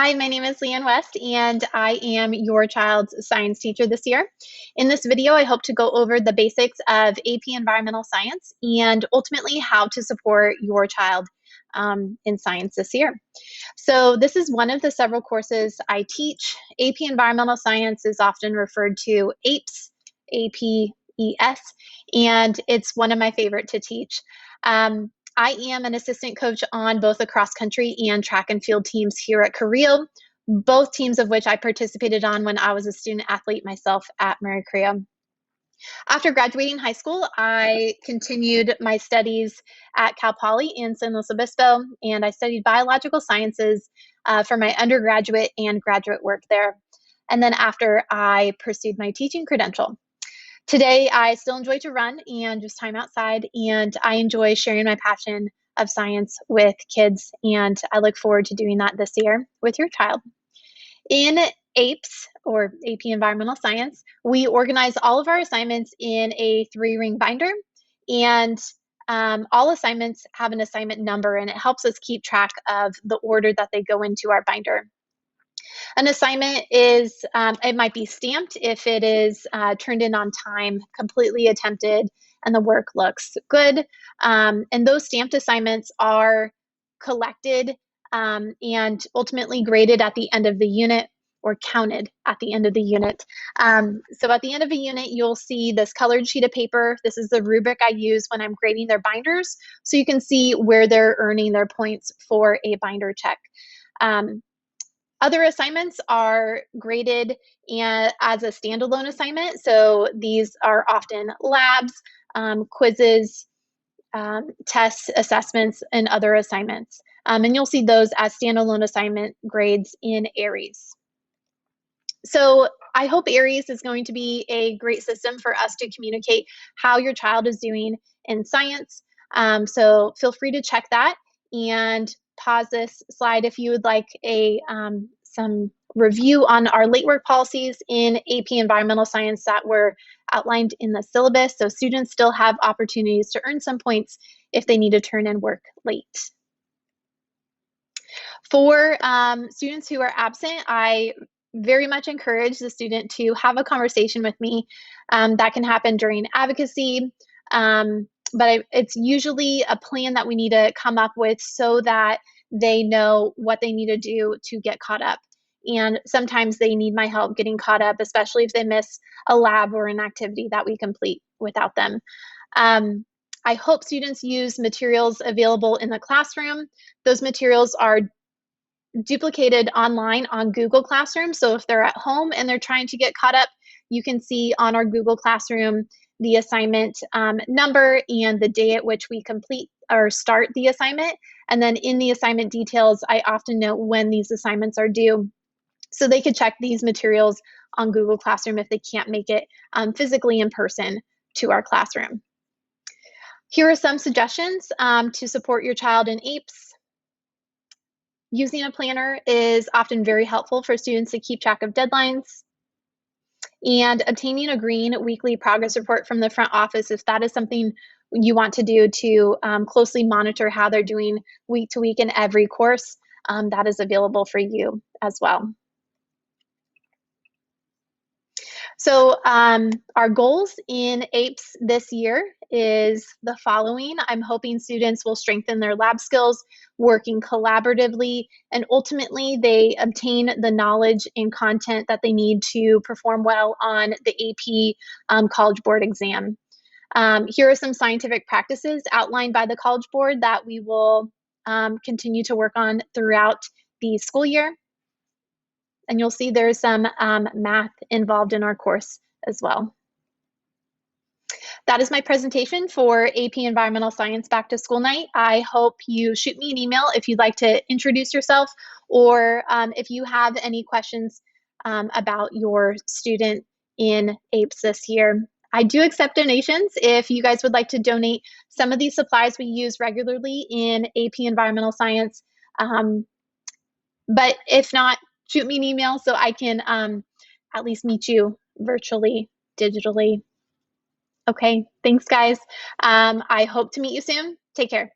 Hi, my name is Leanne West, and I am your child's science teacher this year. In this video, I hope to go over the basics of AP Environmental Science and ultimately how to support your child in science this year. So this is one of the several courses I teach. AP Environmental Science is often referred to APES, APES, and it's one of my favorite to teach. I am an assistant coach on both the cross country and track and field teams here at Carrillo, both teams of which I participated on when I was a student athlete myself at Mary Crea. After graduating high school, I continued my studies at Cal Poly in San Luis Obispo, and I studied biological sciences for my undergraduate and graduate work there. And then after, I pursued my teaching credential. Today, I still enjoy to run and just time outside, and I enjoy sharing my passion of science with kids, and I look forward to doing that this year with your child. In APES, or AP Environmental Science, we organize all of our assignments in a 3-ring binder, and all assignments have an assignment number, and it helps us keep track of the order that they go into our binder. An assignment is, it might be stamped if it is turned in on time, completely attempted, and the work looks good. And those stamped assignments are collected and ultimately graded at the end of the unit or counted at the end of the unit. So at the end of a unit, you'll see this colored sheet of paper. This is the rubric I use when I'm grading their binders, so you can see where they're earning their points for a binder check. Other assignments are graded as a standalone assignment. So these are often labs, quizzes, tests, assessments, and other assignments. And you'll see those as standalone assignment grades in ARIES. So I hope ARIES is going to be a great system for us to communicate how your child is doing in science. So feel free to check that and pause this slide if you would like some review on our late work policies in AP Environmental Science that were outlined in the syllabus. So students still have opportunities to earn some points if they need to turn in work late. For students who are absent, I very much encourage the student to have a conversation with me. That can happen during advocacy, but it's usually a plan that we need to come up with so that they know what they need to do to get caught up. And sometimes they need my help getting caught up, especially if they miss a lab or an activity that we complete without them. I hope students use materials available in the classroom. Those materials are duplicated online on Google Classroom. So if they're at home and they're trying to get caught up, you can see on our Google Classroom the assignment number and the day at which we complete or start the assignment. And then in the assignment details, I often note when these assignments are due. So they could check these materials on Google Classroom if they can't make it physically in person to our classroom. Here are some suggestions to support your child in APES. Using a planner is often very helpful for students to keep track of deadlines. And obtaining a green weekly progress report from the front office, if that is something you want to do to closely monitor how they're doing week to week in every course, that is available for you as well. So our goals in APES this year is the following. I'm hoping students will strengthen their lab skills, working collaboratively, and ultimately they obtain the knowledge and content that they need to perform well on the AP College Board exam. Here are some scientific practices outlined by the College Board that we will continue to work on throughout the school year. And you'll see there's some math involved in our course as well. That is my presentation for AP Environmental Science Back to School Night. I hope you shoot me an email if you'd like to introduce yourself, or if you have any questions about your student in APES this year. I do accept donations if you guys would like to donate some of these supplies we use regularly in AP Environmental Science. But if not, shoot me an email so I can at least meet you virtually, digitally. Okay, thanks guys. I hope to meet you soon. Take care.